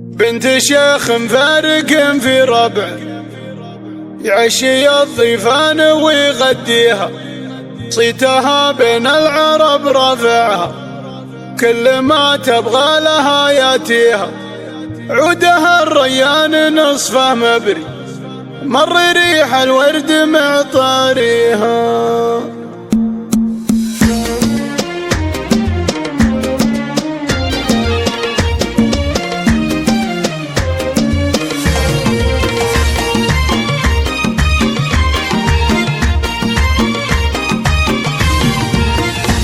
بنت شيخ فارق في ربع، يعشي الضيفان ويغديها، صيتها بين العرب رافعها، كل ما تبغى لها ياتيها، عودها الريان نصفه مبري، مر ريح الورد معطاريها.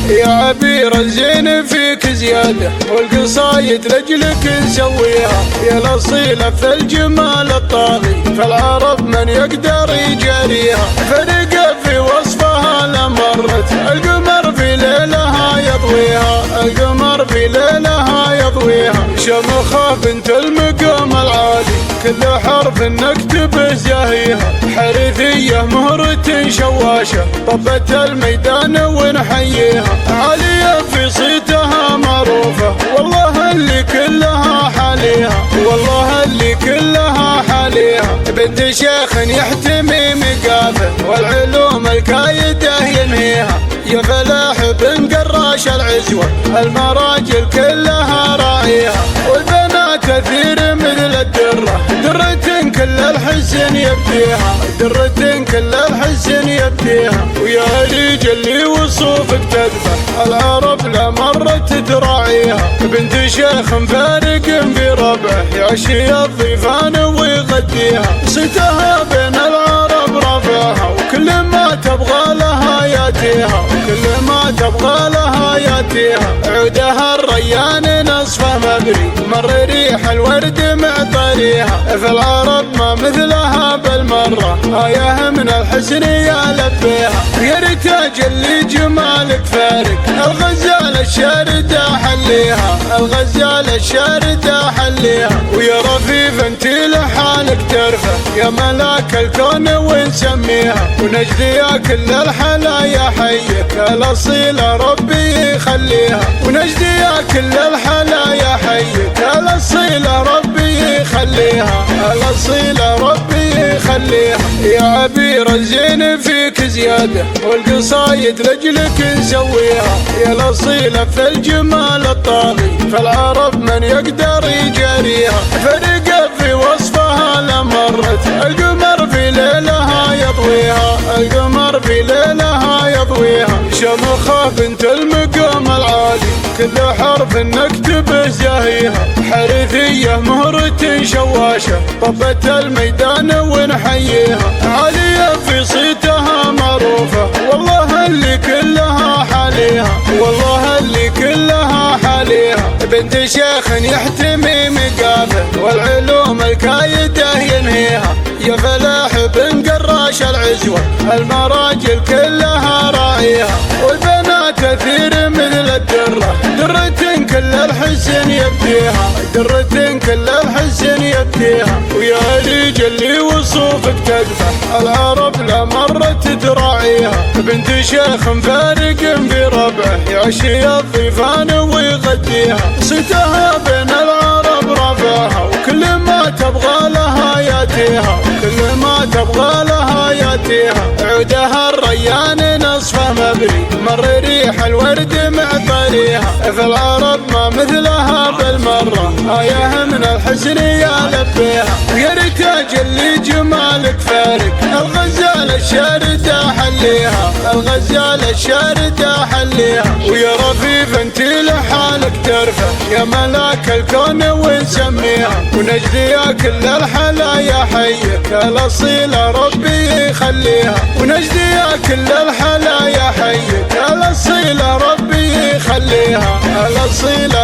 يا عبير الزين فيك زيادة، والقصايد لجلك نسويها، يا الأصيلة في الجمال الطاغي، فالعرب من يقدر يجاريها، فرق في وصفها لمرت، القمر في ليلها يضويها، القمر في ليلها يضويها، شمخة بنت المقام العالي، كل حرف نكتبه زاهيها، حريثية مهرة شواشة، طبت الميدان ونحييها، عالية في صيتها معروفة، والله اللي كلها حاليها، والله اللي كلها حاليها، بنت شيخ يحتمي مقافه، والعلوم الكايدة ينهيها، يا فلاح بن قراش العزوة، المراجل كلها راعيها، والبنات كثير مثل الدرة، درة كل الحزن يبديها، درة كل الحزن يبديها، ويا ريج اللي وصوفك تذبح، العرب لا مرت تراعيها، بنت شيخ فارق في ربعه، يعشي الضيفان ويغديها، صيتها بين العرب رفعها، وكل ما تبغى لها ياتيها، وكل ما تبغى لها ياتيها، عودها الريان نصفه مبري، مر ريح الورد معطريها، في العرب ما مثلها بالمرة، آية من الحسن يا لبيها، يا ريتاج اللي جمالك فارق، الغزال الشاردة حليها، الغزال الشاردة حليها، ويا رفيف انت لحالك ترفع، يا ملاك الكون ونسميها، ونجدي يا كل الحلايا حيك، الأصيلة ربي يخليها، ونجدي يا كل الحلايا حيك، الأصيلة ربي يخليها، الأصيلة ربي يخليها، يا عبير الزين فيك زيادة، والقصايد لجلك نسويها، يا الأصيلة في الجمال الطاغي، فالعرب من يقدر يجاريها، فرق في وصفها لمرت، القمر في ليلها يضويها، القمر في ليلها يضويها، شمخة بنت المقام العالي، كل حرف نكتبه زاهيها، حريثية مهرة شواشة، طبت الميدان ونحييها، عالية في صيتها معروفة، والله اللي كلها حاليها، والله اللي كلها حاليها، بنت شيخ يحتمي مقافه، والعلوم الكايدة ينهيها، يا فلاح بن قراش العزوة، المراجل كلها راعيها، والبنات كثير مثل الدرة، درة كل الحزن يبديها، درة كل الحزن يبديها، ويا ريج اللي وصوفك تذبح، العرب لا مرت تراعيها، بنت شيخ فارق في ربعه، يعشي الضيفان ويغديها، صيتها بين العرب رافعها، وكل ما تبغى لها ياتيها، وكل ما تبغى لها ياتيها، عودها الريان نصفه مبري، مر ريح الورد معطريها، في العرب ما مثلها بالمرة، آية من الحسن يا لبيها، يا ريتاج اللي جمالك فارق، الغزال الشاردة حليها، الغزال الشاردة حليها، ويا رفيف انت لحالك ترفع، يا ملاك الكون ونسميها، ونجدي يا كل الحلايا حيك، الأصيلة ربي يخليها، ونجدي يا كل الحلايا حيك، الأصيلة ربي يخليها، الأصيلة